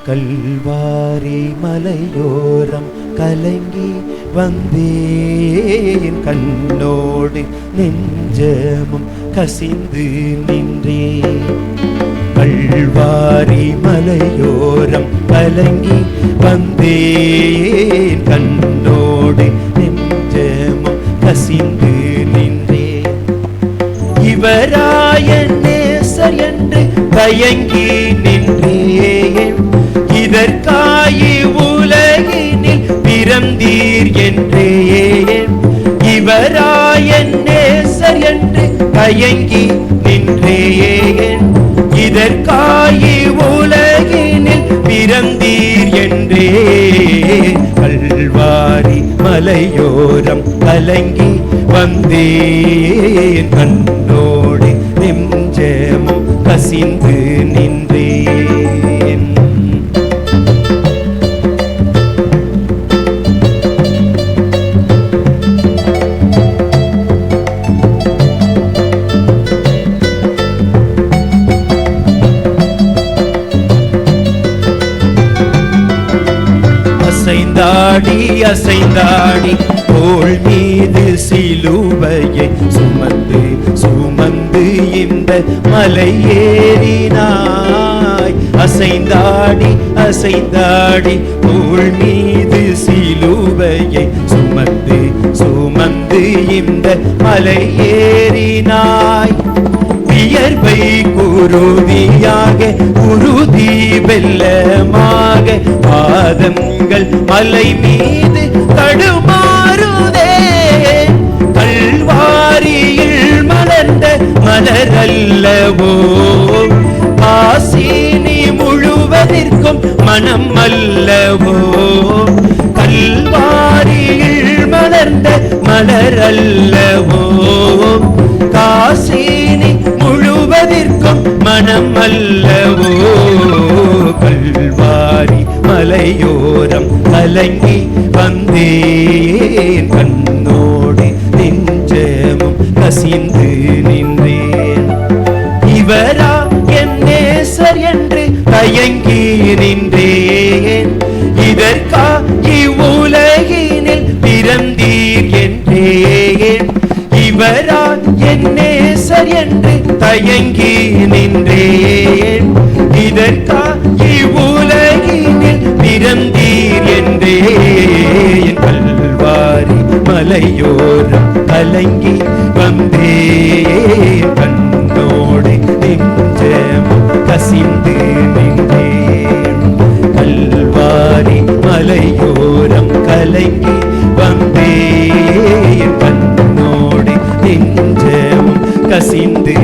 கல்வாரி மலையோரம் கலங்கி வந்தேன், கண்ணோடு நெஞ்சமும் கசிந்து நின்றேன். கல்வாரி மலையோரம் கலங்கி வந்தேன், கண்ணோடு நெஞ்சமும் கசிந்து நின்றேன். இவராய நேசர் என்று தயங்கி நின்றேன், இதற்காய் உலகினில் பிறந்தீர் என்றேன். இவராய நேசர் என்று தயங்கி நின்றேன், இதற்காய் உலகினில் பிறந்தீர் என்றே. கல்வாரி மலையோரம் கலங்கி வந்தேன், கண்ணோடு நெஞ்சமும் கசிந்து நின்றேன். அசைந்தாடி அசைந்தாடி தோள் மீது சிலுவையை சுமந்து சுமந்து இந்த மலை ஏறினாய். அசைந்தாடி அசைந்தாடி தோள் மீது சிலுவையை சுமந்து சுமந்து இந்த மலை ஏறினாய். வியர்வை குருதியாக உறுதி வெள்ளமாக பாதங்கள் மலை மீது தடுமாறுதே. கல்வாரியில் மலர்ந்த மலரல்லவோ காசினி முழுவதற்கும் மனம் அல்லவோ. கல்வாரியில் மலர்ந்த மலரல்லவோ காசினி முழுவதற்கும் மனம் அல்லவோ. கல்வாரி மலையோரம் கலங்கி வந்தேன், கண்ணோடு நெஞ்சமும் கசிந்து நின்றேன். இவரா என் நேசர் என்று தயங்கி நின்றேன், இதற்கா இவ்வுலகினில் பிறந்தீர் என்றேன். இவரா என் நேசர் என்று தயங்கி நின்றேன், இதற்கா இவ்வுலகினில் பிறந்தீர் என்றேன். கல்வாரி மலையோரம் கலங்கி வந்தேன், கண்ணோடு நெஞ்சமும் கசிந்து நின்றேன். கல்வாரி மலையோரம் கலங்கி வந்தேன், கண்ணோடு நெஞ்சமும் கசிந்து